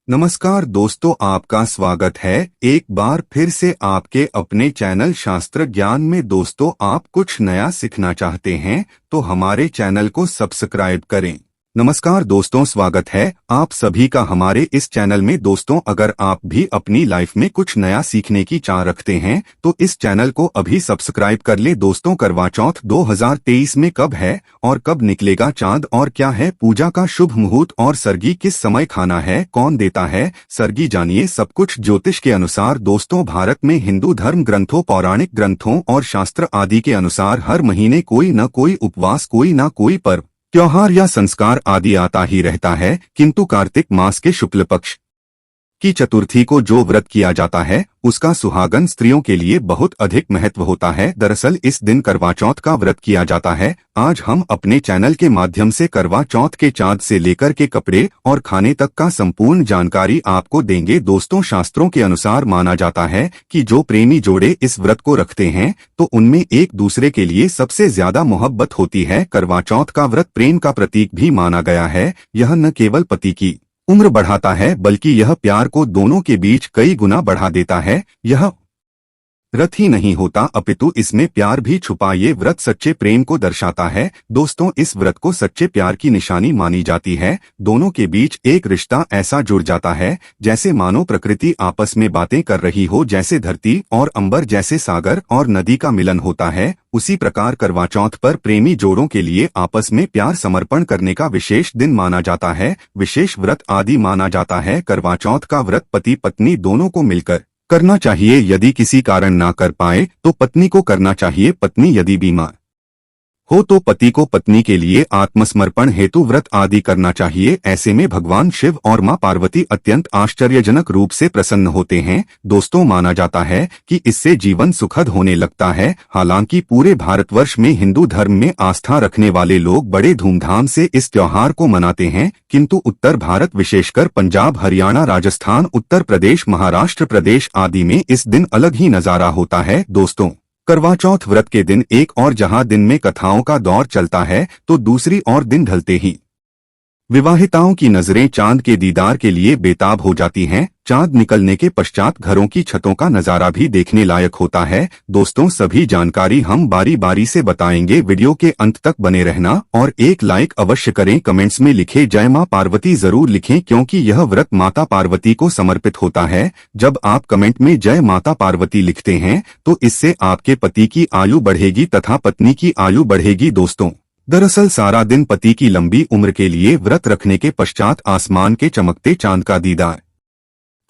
नमस्कार दोस्तों, आपका स्वागत है एक बार फिर से आपके अपने चैनल शास्त्र ज्ञान में। दोस्तों, आप कुछ नया सीखना चाहते हैं तो हमारे चैनल को सब्सक्राइब करें। नमस्कार दोस्तों, स्वागत है आप सभी का हमारे इस चैनल में। दोस्तों, अगर आप भी अपनी लाइफ में कुछ नया सीखने की चाह रखते हैं तो इस चैनल को अभी सब्सक्राइब कर ले। दोस्तों, करवा चौथ 2023 में कब है और कब निकलेगा चांद, और क्या है पूजा का शुभ मुहूर्त, और सरगी किस समय खाना है, कौन देता है सरगी, जानिए सब कुछ ज्योतिष के अनुसार। दोस्तों, भारत में हिंदू धर्म ग्रंथों, पौराणिक ग्रंथों और शास्त्र आदि के अनुसार हर महीने कोई न कोई उपवास, कोई न कोई पर्व, त्योहार या संस्कार आदि आता ही रहता है। किंतु कार्तिक मास के शुक्ल पक्ष की चतुर्थी को जो व्रत किया जाता है उसका सुहागन स्त्रियों के लिए बहुत अधिक महत्व होता है। दरअसल इस दिन करवा चौथ का व्रत किया जाता है। आज हम अपने चैनल के माध्यम से करवा चौथ के चांद से लेकर के कपड़े और खाने तक का संपूर्ण जानकारी आपको देंगे। दोस्तों, शास्त्रों के अनुसार माना जाता है कि जो प्रेमी जोड़े इस व्रत को रखते हैं तो उनमें एक दूसरे के लिए सबसे ज्यादा मोहब्बत होती है। करवा चौथ का व्रत प्रेम का प्रतीक भी माना गया है। यह न केवल पति की उम्र बढ़ाता है बल्कि यह प्यार को दोनों के बीच कई गुना बढ़ा देता है। यह व्रत ही नहीं होता अपितु इसमें प्यार भी छुपा। ये व्रत सच्चे प्रेम को दर्शाता है। दोस्तों, इस व्रत को सच्चे प्यार की निशानी मानी जाती है। दोनों के बीच एक रिश्ता ऐसा जुड़ जाता है जैसे मानो प्रकृति आपस में बातें कर रही हो, जैसे धरती और अंबर, जैसे सागर और नदी का मिलन होता है। उसी प्रकार करवा चौथ पर प्रेमी जोड़ों के लिए आपस में प्यार समर्पण करने का विशेष दिन माना जाता है, विशेष व्रत आदि माना जाता है। करवा चौथ का व्रत पति पत्नी दोनों को मिलकर करना चाहिए। यदि किसी कारण ना कर पाए तो पत्नी को करना चाहिए। पत्नी यदि बीमार हो तो पति को पत्नी के लिए आत्मसमर्पण हेतु व्रत आदि करना चाहिए। ऐसे में भगवान शिव और मां पार्वती अत्यंत आश्चर्यजनक रूप से प्रसन्न होते हैं। दोस्तों, माना जाता है कि इससे जीवन सुखद होने लगता है। हालांकि पूरे भारतवर्ष में हिंदू धर्म में आस्था रखने वाले लोग बड़े धूमधाम से इस त्योहार को मनाते हैं, किंतु उत्तर भारत विशेषकर पंजाब, हरियाणा, राजस्थान, उत्तर प्रदेश, महाराष्ट्र प्रदेश आदि में इस दिन अलग ही नजारा होता है। दोस्तों, करवा चौथ व्रत के दिन एक और जहां दिन में कथाओं का दौर चलता है तो दूसरी ओर दिन ढलते ही विवाहिताओं की नजरें चांद के दीदार के लिए बेताब हो जाती हैं। चांद निकलने के पश्चात घरों की छतों का नजारा भी देखने लायक होता है। दोस्तों, सभी जानकारी हम बारी बारी से बताएंगे। वीडियो के अंत तक बने रहना और एक लाइक अवश्य करें। कमेंट्स में लिखे जय मां पार्वती जरूर लिखें, क्योंकि यह व्रत माता पार्वती को समर्पित होता है। जब आप कमेंट में जय माता पार्वती लिखते हैं तो इससे आपके पति की आयु बढ़ेगी तथा पत्नी की आयु बढ़ेगी। दोस्तों, दरअसल सारा दिन पति की लंबी उम्र के लिए व्रत रखने के पश्चात आसमान के चमकते चांद का दीदार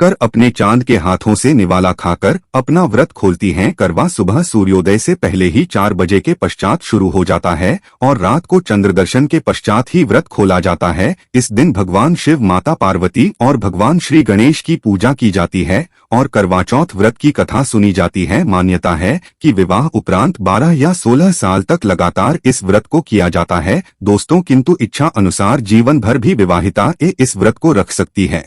कर अपने चांद के हाथों से निवाला खाकर अपना व्रत खोलती हैं। करवा सुबह सूर्योदय से पहले ही 4 बजे के पश्चात शुरू हो जाता है और रात को चंद्र दर्शन के पश्चात ही व्रत खोला जाता है। इस दिन भगवान शिव, माता पार्वती और भगवान श्री गणेश की पूजा की जाती है और करवा चौथ व्रत की कथा सुनी जाती है। मान्यता है कि विवाह उपरांत 12 या 16 साल तक लगातार इस व्रत को किया जाता है। दोस्तों, किंतु इच्छा अनुसार जीवन भर भी विवाहिता इस व्रत को रख सकती है।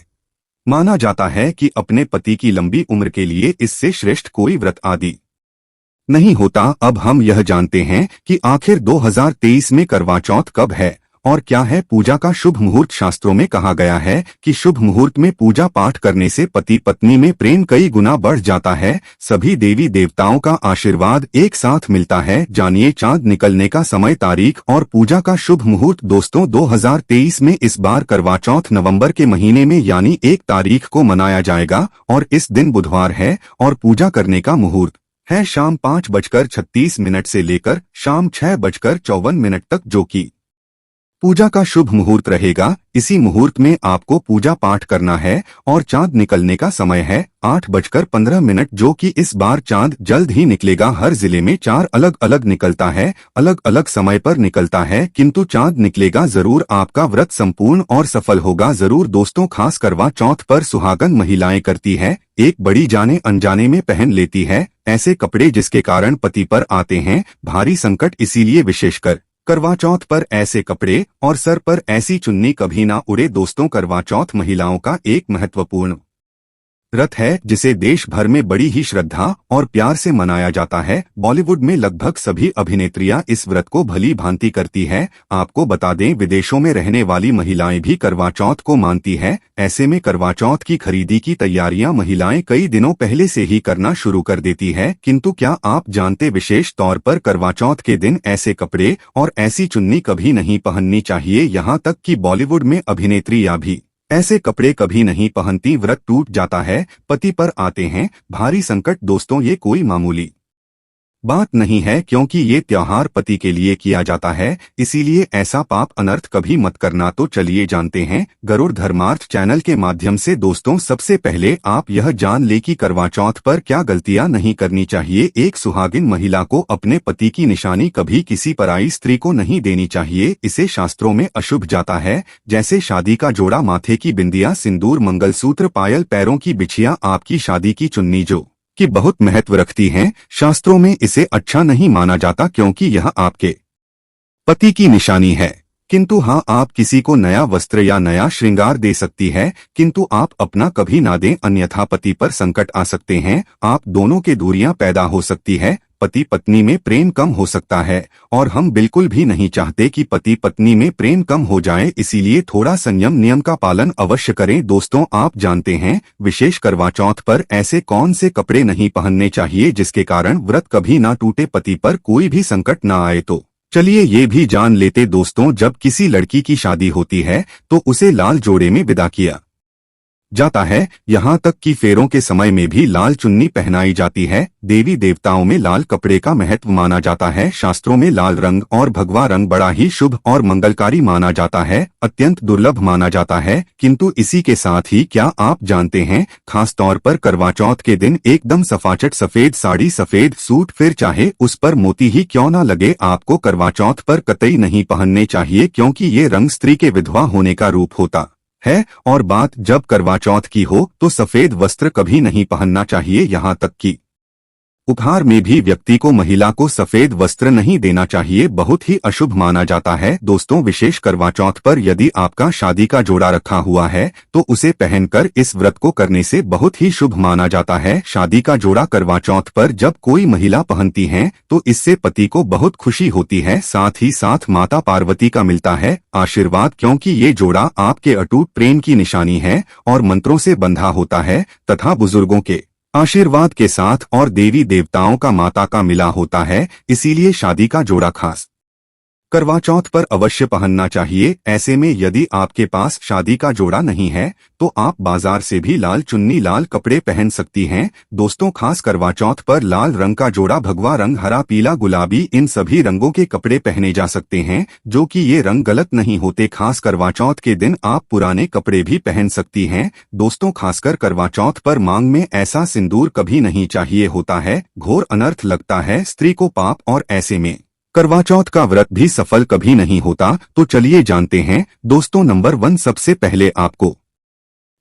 माना जाता है कि अपने पति की लंबी उम्र के लिए इससे श्रेष्ठ कोई व्रत आदि नहीं होता। अब हम यह जानते हैं कि आखिर 2023 में करवा चौथ कब है और क्या है पूजा का शुभ मुहूर्त। शास्त्रों में कहा गया है कि शुभ मुहूर्त में पूजा पाठ करने से पति पत्नी में प्रेम कई गुना बढ़ जाता है। सभी देवी देवताओं का आशीर्वाद एक साथ मिलता है। जानिए चांद निकलने का समय, तारीख और पूजा का शुभ मुहूर्त। दोस्तों, 2023 में इस बार करवा चौथ नवंबर के महीने में यानी 1 तारीख को मनाया जाएगा और इस दिन बुधवार है और पूजा करने का मुहूर्त है शाम 5:36 से लेकर शाम 6:54 तक, जो कि पूजा का शुभ मुहूर्त रहेगा। इसी मुहूर्त में आपको पूजा पाठ करना है और चांद निकलने का समय है 8:15, जो कि इस बार चांद जल्द ही निकलेगा। हर जिले में 4 अलग अलग निकलता है, अलग अलग समय पर निकलता है, किंतु चांद निकलेगा जरूर। आपका व्रत संपूर्ण और सफल होगा जरूर। दोस्तों, खास करवा चौथ पर सुहागन महिलाएं करती है एक बड़ी जाने अनजाने में पहन लेती है ऐसे कपड़े जिसके कारण पति पर आते हैं भारी संकट। इसीलिए विशेषकर करवा चौथ पर ऐसे कपड़े और सर पर ऐसी चुन्नी कभी ना उड़े। दोस्तों, करवा चौथ महिलाओं का एक महत्वपूर्ण व्रत है जिसे देश भर में बड़ी ही श्रद्धा और प्यार से मनाया जाता है। बॉलीवुड में लगभग सभी अभिनेत्रियां इस व्रत को भली भांति करती है। आपको बता दें, विदेशों में रहने वाली महिलाएं भी करवा चौथ को मानती है। ऐसे में करवा चौथ की खरीदी की तैयारियां महिलाएं कई दिनों पहले से ही करना शुरू कर देती है। किंतु क्या आप जानते, विशेष तौर पर करवा चौथ के दिन ऐसे कपड़े और ऐसी चुन्नी कभी नहीं पहननी चाहिए। यहाँ तक कि बॉलीवुड में अभिनेत्रियां भी ऐसे कपड़े कभी नहीं पहनती। व्रत टूट जाता है, पति पर आते हैं भारी संकट। दोस्तों, ये कोई मामूली बात नहीं है, क्योंकि ये त्योहार पति के लिए किया जाता है, इसीलिए ऐसा पाप अनर्थ कभी मत करना। तो चलिए जानते हैं गरुड़ धर्मार्थ चैनल के माध्यम से। दोस्तों, सबसे पहले आप यह जान ले कि करवा चौथ पर क्या गलतियां नहीं करनी चाहिए। एक सुहागिन महिला को अपने पति की निशानी कभी किसी पराई स्त्री को नहीं देनी चाहिए। इसे शास्त्रों में अशुभ जाता है, जैसे शादी का जोड़ा, माथे की बिंदिया, सिंदूर, मंगलसूत्र, पायल, पैरों की बिछिया, आपकी शादी की चुन्नी जो कि बहुत महत्व रखती हैं। शास्त्रों में इसे अच्छा नहीं माना जाता, क्योंकि यह आपके पति की निशानी है। किंतु हाँ, आप किसी को नया वस्त्र या नया श्रृंगार दे सकती है, किंतु आप अपना कभी ना दें, अन्यथा पति पर संकट आ सकते हैं। आप दोनों के दूरियां पैदा हो सकती है, पति पत्नी में प्रेम कम हो सकता है, और हम बिल्कुल भी नहीं चाहते कि पति पत्नी में प्रेम कम हो जाए। इसीलिए थोड़ा संयम नियम का पालन अवश्य करें। दोस्तों, आप जानते हैं विशेष करवा चौथ पर ऐसे कौन से कपड़े नहीं पहनने चाहिए जिसके कारण व्रत कभी ना टूटे, पति पर कोई भी संकट ना आए। तो चलिए ये भी जान लेते दोस्तों, जब किसी लड़की की शादी होती है तो उसे लाल जोड़े में विदा किया जाता है। यहाँ तक कि फेरों के समय में भी लाल चुन्नी पहनाई जाती है। देवी देवताओं में लाल कपड़े का महत्व माना जाता है। शास्त्रों में लाल रंग और भगवा रंग बड़ा ही शुभ और मंगलकारी माना जाता है, अत्यंत दुर्लभ माना जाता है। किंतु इसी के साथ ही क्या आप जानते हैं, खास तौर पर करवा चौथ के दिन एकदम सफाचट सफेद साड़ी, सफेद सूट, फिर चाहे उस पर मोती ही क्यों न लगे, आपको करवा चौथ पर कतई नहीं पहनने चाहिए, क्योंकि ये रंग स्त्री के विधवा होने का रूप होता है। और बात जब करवा चौथ की हो तो सफेद वस्त्र कभी नहीं पहनना चाहिए। यहाँ तक कि उपहार में भी व्यक्ति को महिला को सफेद वस्त्र नहीं देना चाहिए, बहुत ही अशुभ माना जाता है। दोस्तों, विशेष करवा चौथ पर यदि आपका शादी का जोड़ा रखा हुआ है तो उसे पहनकर इस व्रत को करने से बहुत ही शुभ माना जाता है। शादी का जोड़ा करवा चौथ पर जब कोई महिला पहनती है तो इससे पति को बहुत खुशी होती है, साथ ही साथ माता पार्वती का मिलता है आशीर्वाद, क्योंकि ये जोड़ा आपके अटूट प्रेम की निशानी है और मंत्रों से बंधा होता है तथा बुजुर्गों के आशीर्वाद के साथ और देवी देवताओं का, माता का मिला होता है। इसीलिए शादी का जोड़ा खास करवा चौथ पर अवश्य पहनना चाहिए। ऐसे में यदि आपके पास शादी का जोड़ा नहीं है तो आप बाजार से भी लाल चुन्नी, लाल कपड़े पहन सकती हैं। दोस्तों, खास करवा चौथ पर लाल रंग का जोड़ा, भगवा रंग, हरा, पीला, गुलाबी, इन सभी रंगों के कपड़े पहने जा सकते हैं, जो कि ये रंग गलत नहीं होते। खास करवा चौथ के दिन आप पुराने कपड़े भी पहन सकती हैं। दोस्तों, खासकर करवा चौथ पर मांग में ऐसा सिंदूर कभी नहीं चाहिए होता है, घोर अनर्थ लगता है स्त्री को पाप, और ऐसे में करवा चौथ का व्रत भी सफल कभी नहीं होता। तो चलिए जानते हैं दोस्तों, नंबर 1, सबसे पहले आपको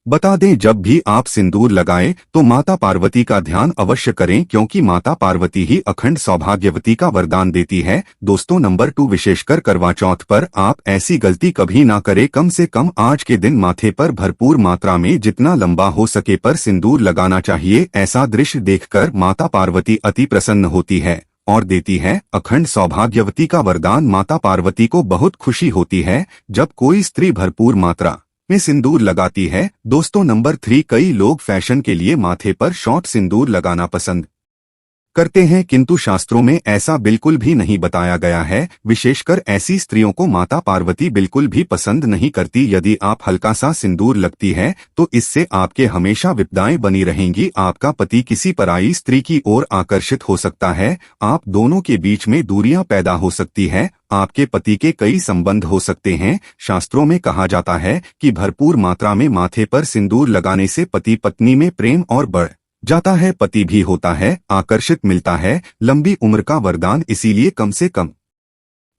बता दें, जब भी आप सिंदूर लगाएं तो माता पार्वती का ध्यान अवश्य करें, क्योंकि माता पार्वती ही अखंड सौभाग्यवती का वरदान देती है। दोस्तों, नंबर 2, विशेषकर करवा चौथ पर आप ऐसी गलती कभी ना करें। कम से कम आज के दिन माथे पर भरपूर मात्रा में जितना लंबा हो सके पर सिंदूर लगाना चाहिए। ऐसा दृश्य देखकर माता पार्वती अति प्रसन्न होती है और देती है अखंड सौभाग्यवती का वरदान। माता पार्वती को बहुत खुशी होती है जब कोई स्त्री भरपूर मात्रा में सिंदूर लगाती है। दोस्तों, नंबर 3, कई लोग फैशन के लिए माथे पर शॉर्ट सिंदूर लगाना पसंद करते हैं, किंतु शास्त्रों में ऐसा बिल्कुल भी नहीं बताया गया है। विशेषकर ऐसी स्त्रियों को माता पार्वती बिल्कुल भी पसंद नहीं करती। यदि आप हल्का सा सिंदूर लगती है तो इससे आपके हमेशा विपदाएं बनी रहेंगी। आपका पति किसी पराई स्त्री की ओर आकर्षित हो सकता है, आप दोनों के बीच में दूरियां पैदा हो सकती है, आपके पति के कई संबंध हो सकते हैं। शास्त्रों में कहा जाता है कि भरपूर मात्रा में माथे पर सिंदूर लगाने से पति पत्नी में प्रेम और बढ़ जाता है, पति भी होता है आकर्षित, मिलता है लंबी उम्र का वरदान। इसीलिए कम से कम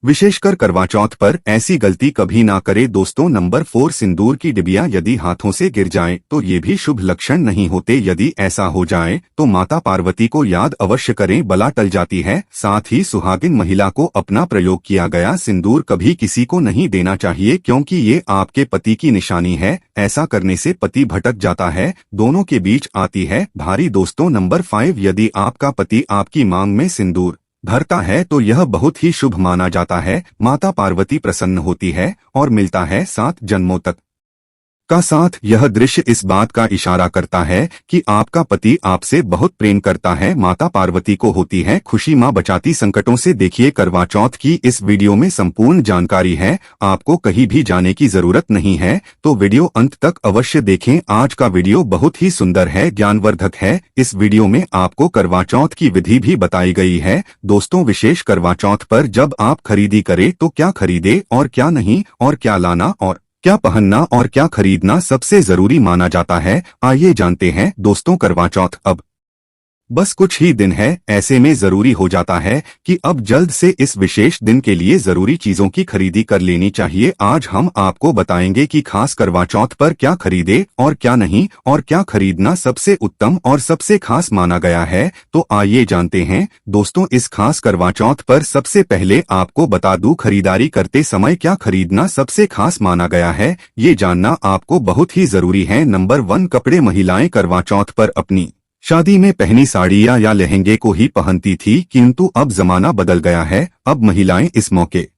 विशेषकर करवा चौथ पर ऐसी गलती कभी ना करे दोस्तों। नंबर 4, सिंदूर की डिबिया यदि हाथों से गिर जाए तो ये भी शुभ लक्षण नहीं होते। यदि ऐसा हो जाए तो माता पार्वती को याद अवश्य करें, बला टल जाती है। साथ ही सुहागिन महिला को अपना प्रयोग किया गया सिंदूर कभी किसी को नहीं देना चाहिए, क्योंकि ये आपके पति की निशानी है। ऐसा करने से पति भटक जाता है, दोनों के बीच आती है भारी दोस्तों। नंबर 5, यदि आपका पति आपकी मांग में सिंदूर भरता है तो यह बहुत ही शुभ माना जाता है। माता पार्वती प्रसन्न होती है और मिलता है 7 जन्मों तक का साथ। यह दृश्य इस बात का इशारा करता है कि आपका पति आपसे बहुत प्रेम करता है। माता पार्वती को होती है खुशी, माँ बचाती संकटों से। देखिए, करवा चौथ की इस वीडियो में संपूर्ण जानकारी है, आपको कहीं भी जाने की जरूरत नहीं है, तो वीडियो अंत तक अवश्य देखें। आज का वीडियो बहुत ही सुंदर है, ज्ञानवर्धक है। इस वीडियो में आपको करवा चौथ की विधि भी बताई गई है दोस्तों। विशेष करवा चौथ पर जब आप खरीदी करें तो क्या खरीदे और क्या नहीं, और क्या लाना और क्या पहनना और क्या खरीदना सबसे जरूरी माना जाता है, आइए जानते हैं दोस्तों। करवा चौथ अब बस कुछ ही दिन है, ऐसे में जरूरी हो जाता है कि अब जल्द से इस विशेष दिन के लिए जरूरी चीजों की खरीदी कर लेनी चाहिए। आज हम आपको बताएंगे कि खास करवा चौथ पर क्या खरीदे और क्या नहीं, और क्या खरीदना सबसे उत्तम और सबसे खास माना गया है। तो आइए जानते हैं दोस्तों। इस खास करवा चौथ पर सबसे पहले आपको बता दूं, खरीदारी करते समय क्या खरीदना सबसे खास माना गया है, ये जानना आपको बहुत ही जरूरी है। नंबर 1, कपड़े। महिलाएं करवा चौथ पर अपनी शादी में पहनी साड़ियां या लहंगे को ही पहनती थी, किंतु अब जमाना बदल गया है। अब महिलाएं इस मौके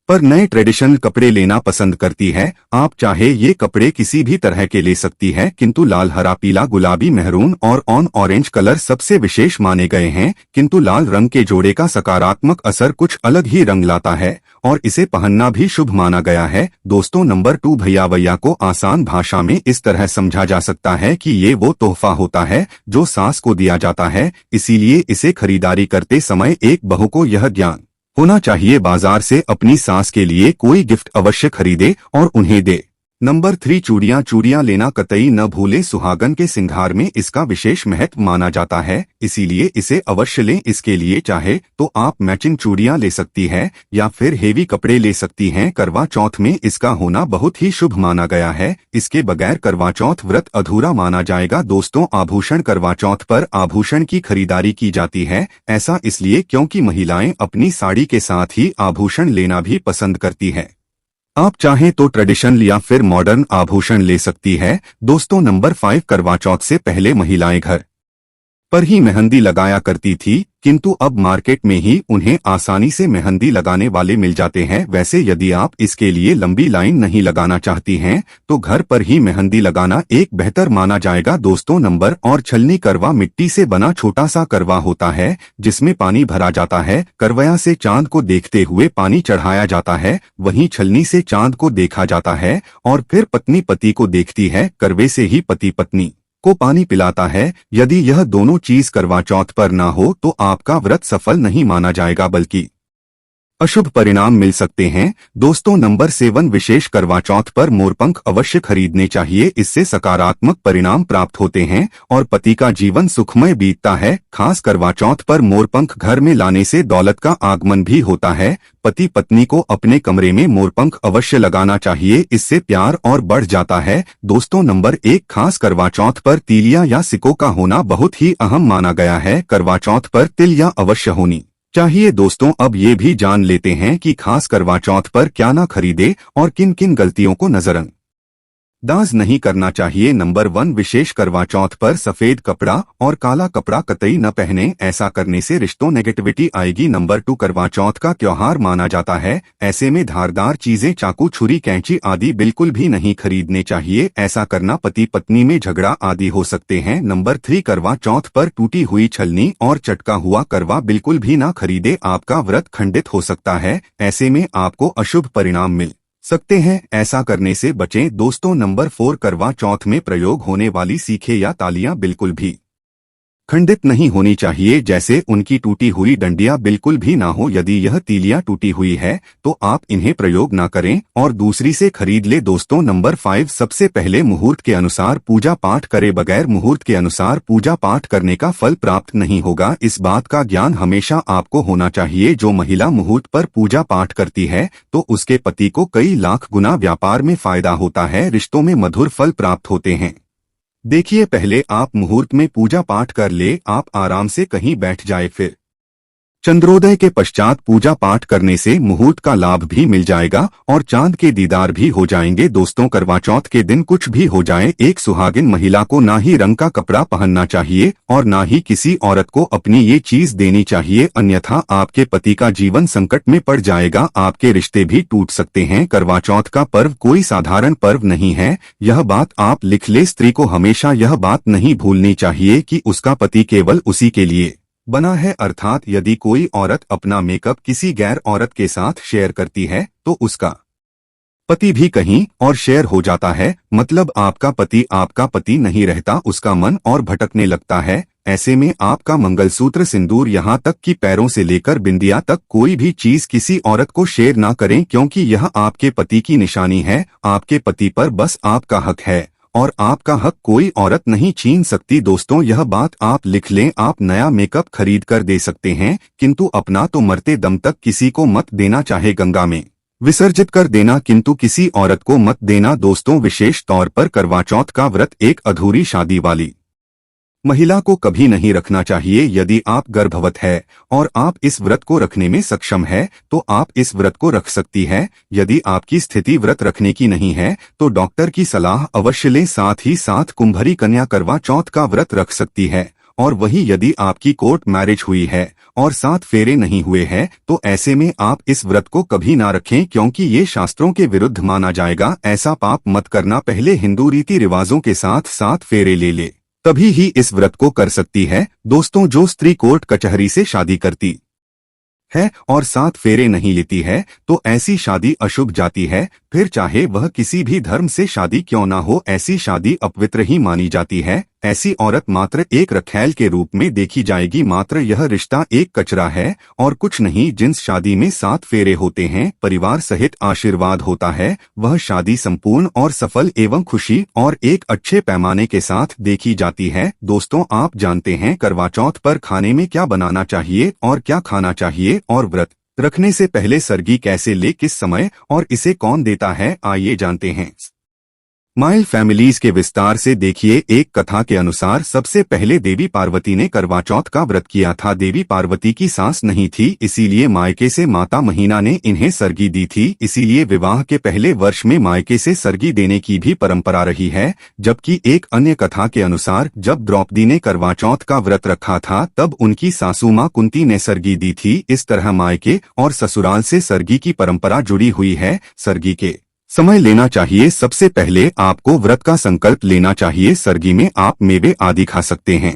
पर नए ट्रेडिशनल कपड़े लेना पसंद करती है। आप चाहे ये कपड़े किसी भी तरह के ले सकती है, किंतु लाल, हरा, पीला, गुलाबी, मेहरून और ऑरेंज कलर सबसे विशेष माने गए हैं। किंतु लाल रंग के जोड़े का सकारात्मक असर कुछ अलग ही रंग लाता है और इसे पहनना भी शुभ माना गया है दोस्तों। नंबर 2, भैया वैया को आसान भाषा में इस तरह समझा जा सकता है कि ये वो तोहफा होता है जो सास को दिया जाता है, इसीलिए इसे खरीदारी करते समय एक बहू को यह ज्ञान होना चाहिए, बाजार से अपनी सास के लिए कोई गिफ्ट अवश्य खरीदे और उन्हें दे। नंबर 3, चूड़ियां। चूड़ियां लेना कतई न भूले, सुहागन के सिंगार में इसका विशेष महत्व माना जाता है, इसीलिए इसे अवश्य लें। इसके लिए चाहे तो आप मैचिंग चूड़ियां ले सकती हैं या फिर हेवी कपड़े ले सकती हैं। करवा चौथ में इसका होना बहुत ही शुभ माना गया है, इसके बगैर करवा चौथ व्रत अधूरा माना जाएगा दोस्तों। आभूषण। करवा चौथ पर आभूषण की खरीदारी की जाती है, ऐसा इसलिए क्योंकि महिलाएं अपनी साड़ी के साथ ही आभूषण लेना भी पसंद करती है। आप चाहें तो ट्रेडिशनल या फिर मॉडर्न आभूषण ले सकती है दोस्तों। नंबर 5, करवा चौथ से पहले महिलाएं घर पर ही मेहंदी लगाया करती थी, किंतु अब मार्केट में ही उन्हें आसानी से मेहंदी लगाने वाले मिल जाते हैं। वैसे यदि आप इसके लिए लंबी लाइन नहीं लगाना चाहती हैं तो घर पर ही मेहंदी लगाना एक बेहतर माना जाएगा दोस्तों। नंबर और छलनी। करवा मिट्टी से बना छोटा सा करवा होता है जिसमें पानी भरा जाता है। करवया से चांद को देखते हुए पानी चढ़ाया जाता है, वहीं छलनी से चांद को देखा जाता है और फिर पत्नी पति को देखती है, करवे से ही पति पत्नी को पानी पिलाता है। यदि यह दोनों चीज करवा चौथ पर ना हो तो आपका व्रत सफल नहीं माना जाएगा, बल्कि अशुभ परिणाम मिल सकते हैं दोस्तों। नंबर 7, विशेष करवा चौथ पर मोरपंख अवश्य खरीदने चाहिए, इससे सकारात्मक परिणाम प्राप्त होते हैं और पति का जीवन सुखमय बीतता है। खास करवा चौथ पर मोरपंख घर में लाने से दौलत का आगमन भी होता है। पति पत्नी को अपने कमरे में मोरपंख अवश्य लगाना चाहिए, इससे प्यार और बढ़ जाता है दोस्तों। नंबर 1, खास करवा चौथ पर तीलियां या सिक्कों का होना बहुत ही अहम माना गया है। करवा चौथ पर तिलियां अवश्य होनी चाहिए दोस्तों। अब ये भी जान लेते हैं कि खास करवा चौथ पर क्या ना खरीदे और किन किन गलतियों को नजरअंदाज नहीं करना चाहिए। नंबर 1, विशेष करवा चौथ पर सफेद कपड़ा और काला कपड़ा कतई न पहने, ऐसा करने से रिश्तों नेगेटिविटी आएगी। नंबर 2, करवा चौथ का त्योहार माना जाता है, ऐसे में धारदार चीजें, चाकू, छुरी, कैंची आदि बिल्कुल भी नहीं खरीदने चाहिए, ऐसा करना पति पत्नी में झगड़ा आदि हो सकते हैं। नंबर 3, करवा चौथ पर टूटी हुई छलनी और चटका हुआ करवा बिल्कुल भी ना खरीदे, आपका व्रत खंडित हो सकता है, ऐसे में आपको अशुभ परिणाम मिल सकते हैं, ऐसा करने से बचें दोस्तों। नंबर 4, करवा चौथ में प्रयोग होने वाली सीखे या तालियां बिल्कुल भी खंडित नहीं होनी चाहिए, जैसे उनकी टूटी हुई डंडियां बिल्कुल भी ना हो। यदि यह तीलियां टूटी हुई है तो आप इन्हें प्रयोग ना करें और दूसरी से खरीद ले। दोस्तों नंबर 5, सबसे पहले मुहूर्त के अनुसार पूजा पाठ करें। बगैर मुहूर्त के अनुसार पूजा पाठ करने का फल प्राप्त नहीं होगा। इस बात का ज्ञान हमेशा आपको होना चाहिए। जो महिला मुहूर्त पर पूजा पाठ करती है तो उसके पति को कई लाख गुना व्यापार में फायदा होता है, रिश्तों में मधुर फल प्राप्त होते हैं। देखिए, पहले आप मुहूर्त में पूजा पाठ कर ले, आप आराम से कहीं बैठ जाए, फिर चंद्रोदय के पश्चात पूजा पाठ करने से मुहूर्त का लाभ भी मिल जाएगा और चांद के दीदार भी हो जाएंगे। दोस्तों करवा चौथ के दिन कुछ भी हो जाए, एक सुहागिन महिला को ना ही रंग का कपड़ा पहनना चाहिए और ना ही किसी औरत को अपनी ये चीज देनी चाहिए, अन्यथा आपके पति का जीवन संकट में पड़ जाएगा, आपके रिश्ते भी टूट सकते हैं। करवा चौथ का पर्व कोई साधारण पर्व नहीं है, यह बात आप लिख ले। स्त्री को हमेशा यह बात नहीं भूलनी चाहिए कि उसका पति केवल उसी के लिए बना है, अर्थात यदि कोई औरत अपना मेकअप किसी गैर औरत के साथ शेयर करती है तो उसका पति भी कहीं और शेयर हो जाता है, मतलब आपका पति नहीं रहता, उसका मन और भटकने लगता है। ऐसे में आपका मंगलसूत्र, सिंदूर, यहाँ तक कि पैरों से लेकर बिंदिया तक कोई भी चीज किसी औरत को शेयर ना करें, क्योंकि यह आपके पति की निशानी है। आपके पति पर बस आपका हक है और आपका हक कोई औरत नहीं छीन सकती। दोस्तों यह बात आप लिख लें। आप नया मेकअप खरीद कर दे सकते हैं, किंतु अपना तो मरते दम तक किसी को मत देना, चाहे गंगा में विसर्जित कर देना, किंतु किसी औरत को मत देना। दोस्तों विशेष तौर पर करवा चौथ का व्रत एक अधूरी शादी वाली महिला को कभी नहीं रखना चाहिए। यदि आप गर्भवत है और आप इस व्रत को रखने में सक्षम है तो आप इस व्रत को रख सकती है। यदि आपकी स्थिति व्रत रखने की नहीं है तो डॉक्टर की सलाह अवश्य लें। साथ ही साथ कुंभरी कन्या करवा चौथ का व्रत रख सकती है। और वही यदि आपकी कोर्ट मैरिज हुई है और 7 फेरे नहीं हुए हैं तो ऐसे में आप इस व्रत को कभी ना रखें, क्योंकि ये शास्त्रों के विरुद्ध माना जाएगा। ऐसा पाप मत करना। पहले हिंदू रीति रिवाजों के साथ 7 फेरे ले तभी ही इस व्रत को कर सकती है। दोस्तों जो स्त्री कोर्ट कचहरी से शादी करती है और 7 फेरे नहीं लेती है तो ऐसी शादी अशुभ जाती है, फिर चाहे वह किसी भी धर्म से शादी क्यों ना हो, ऐसी शादी अपवित्र ही मानी जाती है। ऐसी औरत मात्र एक रखैल के रूप में देखी जाएगी। मात्र यह रिश्ता एक कचरा है और कुछ नहीं। जिस शादी में 7 फेरे होते हैं, परिवार सहित आशीर्वाद होता है, वह शादी संपूर्ण और सफल एवं खुशी और एक अच्छे पैमाने के साथ देखी जाती है। दोस्तों आप जानते हैं करवा चौथ पर खाने में क्या बनाना चाहिए और क्या खाना चाहिए, और व्रत रखने से पहले सरगी कैसे ले, किस समय और इसे कौन देता है, आइए जानते हैं। माइल फैमिलीज के विस्तार से देखिए। एक कथा के अनुसार सबसे पहले देवी पार्वती ने करवा चौथ का व्रत किया था। देवी पार्वती की सास नहीं थी, इसीलिए मायके से माता महीना ने इन्हें सरगी दी थी। इसीलिए विवाह के पहले वर्ष में मायके से सरगी देने की भी परंपरा रही है। जबकि एक अन्य कथा के अनुसार जब द्रौपदी ने करवा चौथ का व्रत रखा था तब उनकी सासू माँ कुंती ने सरगी दी थी। इस तरह मायके और ससुराल से सरगी की परंपरा जुड़ी हुई है। सरगी के समय लेना चाहिए। सबसे पहले आपको व्रत का संकल्प लेना चाहिए। सरगी में आप मेवे आदि खा सकते हैं।